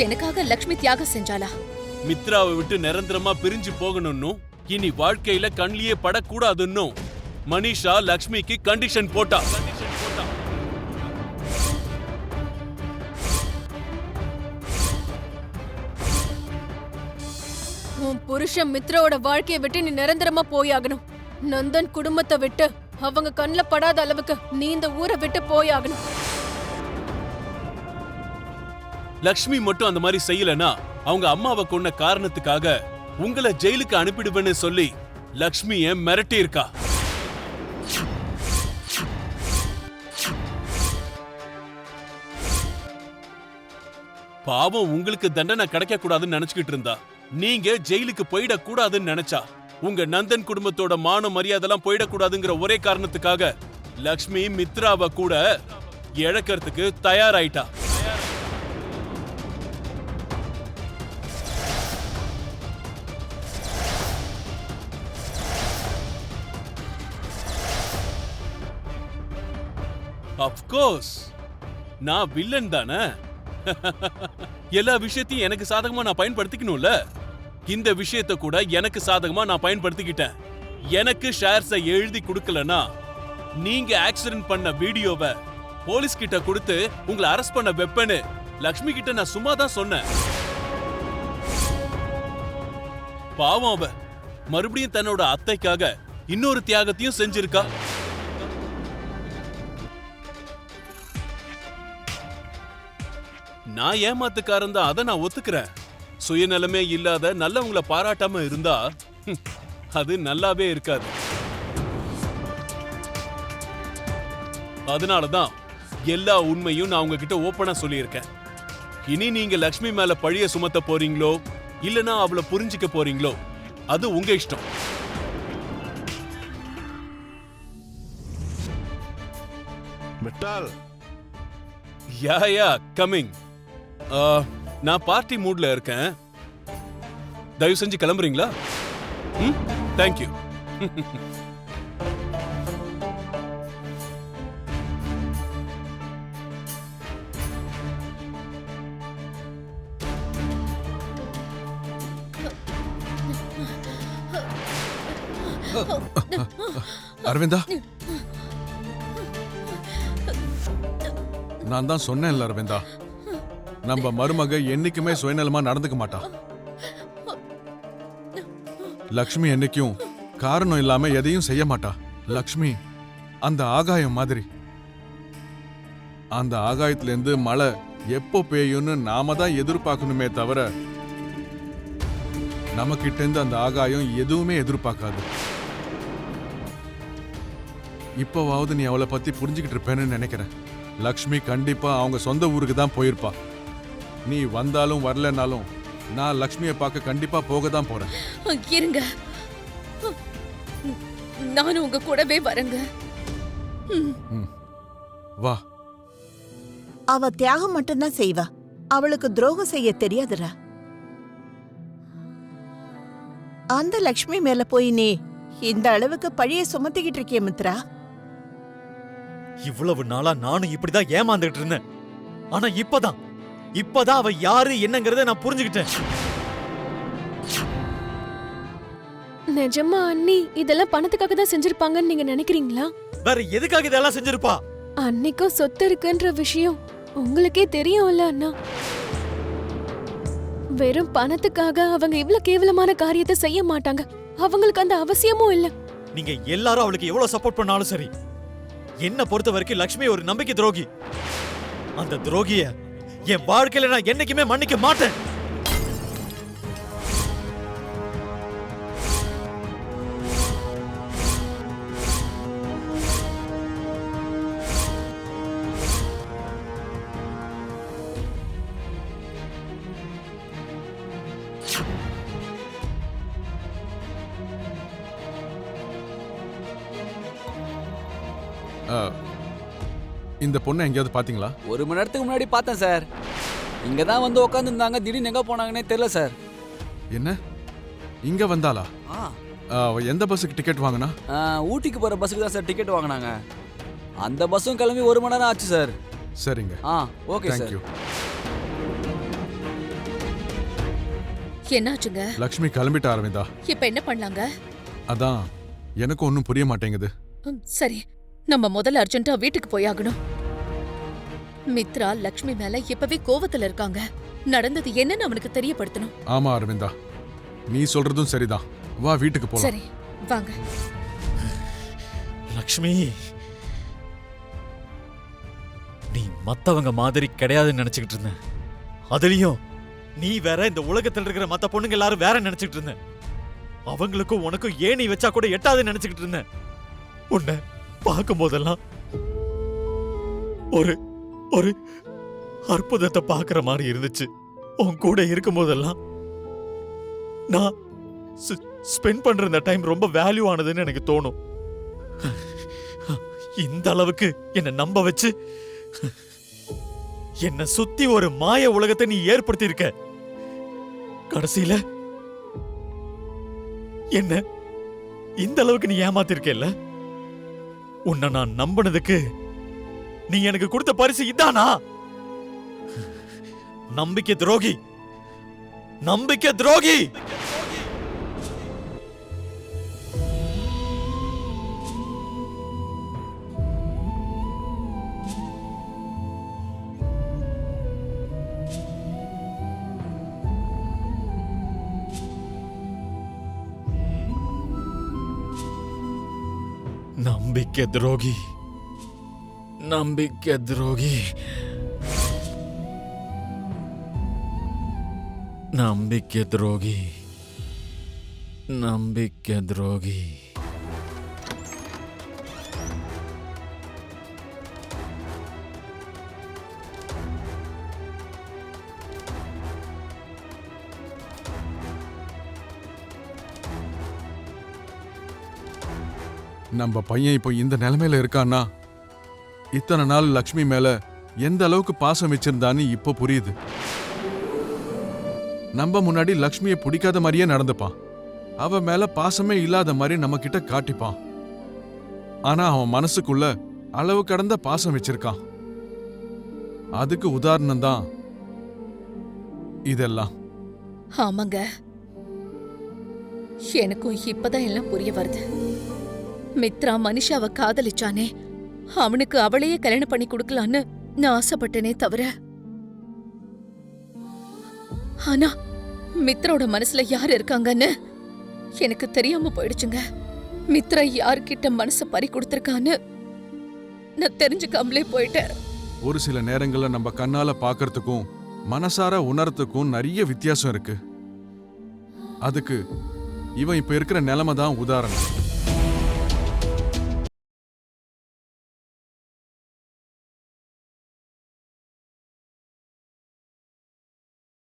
எனக்காக லக்ஷ்மி தியாகம் செஞ்சாளா? மித்ராவை விட்டு நிரந்தரமா பிரிஞ்சு போகணும்னு, இனி வாழ்க்கையில கண்ணிலேயே படக்கூடாதுன்னு மனிஷா லக்ஷ்மிக்கு கண்டிஷன் போட்டா. உன் புருஷன் மித்ராவோட வாழ்க்கையை விட்டு நீ நிரந்தரமா போயாகணும். நந்தன் குடும்பத்தை விட்டு அவங்க கண்ணுல படாத அளவுக்கு நீ இந்த ஊரை விட்டு போயாகணும். லக்ஷ்மி மட்டும் அந்த மாதிரி செய்யலனா அவங்க அம்மாவை கொன்ன காரணத்துக்காக உங்களை ஜெயிலுக்கு அனுப்பிடுவேன்னு சொல்லி லக்ஷ்மிய மிரட்டி இருக்கா. பாவம் உங்களுக்கு தண்டனை கிடைக்க கூடாதுன்னு நினைச்சுக்கிட்டு இருந்தா. நீங்க ஜெயிலுக்கு போயிடக்கூடாதுன்னு நினைச்சா. உங்க நந்தன் குடும்பத்தோட மான மரியாதைலாம் போயிடக்கூடாதுங்கிற ஒரே காரணத்துக்காக லக்ஷ்மி மித்ராவை கூட இழக்கிறதுக்கு தயாராயிட்டா. அஃப்கோர்ஸ் நான் வில்லன் தானே. எல்லா விஷயத்தையும் எனக்கு சாதகமா நான் பயன்படுத்திக்கணும்ல. இந்த விஷயத்தை கூட எனக்கு சாதகமா நான் பயன்படுத்திக்கிட்டேன். எனக்கு ஷேர்ஸை எழுதி கொடுக்கலனா நீங்க ஆக்சிடென்ட் பண்ண வீடியோவை போலீஸ் கிட்ட கொடுத்து உங்களை அரெஸ்ட் பண்ண வெப்பன்னு லக்ஷ்மி கிட்ட நான் சும்மா தான் சொன்னேன். பாவம் அவ மறுபடியும் தன்னோட அத்தைக்காக இன்னொரு தியாகத்தையும் செஞ்சிருக்கா. நான் ஏமாத்துக்காரன் தான், அதை நான் ஒத்துக்கிறேன். சுயநலமே இல்லாத நல்லவங்களை பாராட்டாம இருந்தா அது நல்லாவே இருக்காது. அதனாலதான் எல்லா உண்மையும் நான் உங்ககிட்ட ஓப்பனா சொல்லியிருக்கேன். இனி நீங்க லக்ஷ்மி மேல பழிய சுமத்த போறீங்களோ இல்லனா அவளை புரிஞ்சுக்க போறீங்களோ அது உங்க இஷ்டம். Yeah coming. நான் பார்ட்டி மூட்ல இருக்கேன். தயவு செஞ்சு கிளம்புறீங்களா? தேங்க்யூ. அரவிந்தா, நான் தான் சொன்னேன்ல அரவிந்தா, நம்ம மருமக என்னைக்குமே சுயநலமா நடந்துக்க மாட்டா. லக்ஷ்மி என்னைக்கும் காரணம் இல்லாம எதையும் செய்ய மாட்டா. லக்ஷ்மி அந்த ஆகாயம் மாதிரி. அந்த ஆகாயத்துல இருந்து மழை எப்போ பெய்யும்னு நாம தான் எதிர்பார்க்கணுமே தவிர நம்ம கிட்ட இருந்து அந்த ஆகாயம் எதுவுமே எதிர்பார்க்காது. இப்போவாவது நீ அவளை பத்தி புரிஞ்சுக்கிட்டு இருப்பேன்னு நினைக்கிறேன். லக்ஷ்மி கண்டிப்பா அவங்க சொந்த ஊருக்கு தான் போயிருப்பா. நீ வந்தாலும் வரலனாலும் நான் லக்ஷ்மியை பார்க்க கண்டிப்பா போக தான் போறேன். இருங்க, நானும் உங்க கூடவே வரேங்க. வா. அவ தியாகம் மட்டும்தான் செய்வா, அவளுக்கு துரோகம் செய்ய தெரியாதுடா. அந்த லக்ஷ்மி மேல போய் நீ இந்த அளவுக்கு பழிய சுமத்திக்கிட்டு இருக்கிய மித்ரா. இவ்வளவு நாளா நானும் இப்படிதான் ஏமாந்துட்டு இருந்தேன். ஆனா இப்பதான் அவ யாரு என்னங்கறத நான் புரிஞ்சுக்கிட்டேன். நிஜமா அண்ணி இதெல்லாம் பணத்துக்காக தான் செஞ்சிருப்பாங்கன்னு நீங்க நினைக்கிறீங்களா? வேற எதுக்காக இதெல்லாம் செஞ்சிருப்பா? அன்னைக்கும் சொத்து இருக்குன்ற விஷயம் உங்களுக்கே தெரியும்ல அண்ணா. வெறும் பணத்துக்காக அவங்க இவ்வளவு கேவலமான காரியத்தை செய்ய மாட்டாங்க. அவங்களுக்கு அந்த அவசியமும் இல்ல. நீங்க எல்லாரும் அவளுக்கு எவ்வளவு சப்போர்ட் பண்ணாலும் சரி, என்ன பொறுத்த வரைக்கும் லக்ஷ்மி ஒரு நம்பிக்கை துரோகி. அந்த துரோகிய என் வாழ்க்கையில நான் என்னைக்குமே மன்னிக்க மாட்டேன். இந்த பொண்ணை எங்கேயாவது பாத்தீங்களா? 1 மணி நேரத்துக்கு முன்னாடி பார்த்தேன் சார். இங்க தான் வந்து உட்காந்துருந்தாங்க. திடீர்னு எங்க போனாங்கன்னே தெரியல சார். என்ன இங்க வந்தாளா? எந்த பஸ்ஸுக்கு டிக்கெட் வாங்கினா? ஊட்டிக்கு போற பஸ்ஸுக்கு தான் சார் டிக்கெட் வாங்கினாங்க. அந்த பஸ்ஸும் கிளம்பி 1 மணி நேரம் ஆச்சு சார். சரிங்க. Okay sir. தேங்க்யூ. என்னாச்சுங்க? லக்ஷ்மி கிளம்பிட்ட அரவிந்தா. இப்ப என்ன பண்ணலாங்க? அதான் எனக்கு ஒன்றும் புரிய மாட்டேங்குது. சரி, நம்ம முதல்ல அர்ஜென்ட்டா வீட்டுக்கு போயாகணும். மித்ரா லக்ஷ்மி மேல இப்பவே கோவத்துல இருக்காங்க. நடந்தது என்னன்னு அவனுக்கு தெரியப்படுத்தணும். ஆமா அரவிந்தா, நீ சொல்றதும் சரிதான். வா வீட்டுக்கு போலாம். சரி வாங்க. லக்ஷ்மி, நீ மத்தவங்க மாதிரி கிடையாதுன்னு நினைச்சுக்கிட்டு இருந்தேன். அதுலயும் நீ வேற, இந்த உலகத்தில் இருக்கிற மத்த பொண்ணுங்க எல்லாரும் வேற நினைச்சுக்கிட்டு இருந்தேன். அவங்களுக்கும் உனக்கும் ஏணி வச்சா கூட எட்டாதுன்னு நினைச்சுக்கிட்டு இருந்தேன். உன்னை பார்க்கும் போதெல்லாம் ஒரு ஒரு அற்புதத்தை பார்க்கிற மாதிரி இருந்துச்சு. உன் கூட இருக்கும் போதெல்லாம் நான் ஸ்பெண்ட் பண்ற இந்த டைம் ரொம்ப வேல்யூ ஆனதுன்னு எனக்கு தோணும். இந்த அளவுக்கு என்ன நம்ப வச்சு என்ன சுத்தி ஒரு மாய உலகத்தை நீ ஏற்படுத்தி இருக்க. கடைசியில என்ன இந்த அளவுக்கு நீ ஏமாத்திருக்கல. உன்னை நான் நம்பினதுக்கு நீ எனக்கு கொடுத்த பரிசு இதானா? நம்பிக்கை துரோகி, நம்பிக்கை துரோகி. நம்பிக்கை துரோகி, நம்பிக்கை துரோகி, நம்பிக்கை துரோகி, நம்பிக்கை துரோகி. நம்ம பையன் இப்போ இந்த நிலைமையில இருக்கான்னா இத்தனை நாள் லக்ஷ்மி மேல எந்த அளவுக்கு பாசம் வச்சிருந்தான்னு இப்போ புரியுது. நம்ம முன்னாடி லக்ஷ்மியை பிடிக்காத மாதிரியே நடந்துப்பான். அவ மேல பாசமே இல்லாத மாதிரி நம்ம கிட்ட காட்டிப்பான். ஆனா அவன் மனசுக்குள்ள அளவு கடந்த பாசம் வச்சிருக்கான். அதுக்கு உதாரணம் தான் இதெல்லாம். ஆமாங்க, எனக்கும் இப்பதான் எல்லாம் புரிய வருது. மித்ரா மனிஷாவை காதலிச்சானே, அவனுக்கு அவளையே கல்யாணம் பண்ணி கொடுக்கலான்னு நான் ஆசைப்பட்டேனே தவிர, ஆனா மித்ரோட மனசுல யார் இருக்காங்கன்னு எனக்கு தெரியாம போயிடுச்சுங்க. மித்ரா யார்கிட்ட மனச பறி கொடுத்திருக்கான்னு நான் தெரிஞ்சுக்காமலே போயிட்டேன். ஒரு சில நேரங்கள்ல நம்ம கண்ணால பாக்குறதுக்கும் மனசார உணர்றதுக்கும் நிறைய வித்தியாசம் இருக்கு. அதுக்கு இவன் இப்ப இருக்கிற நிலைமை தான் உதாரணம்.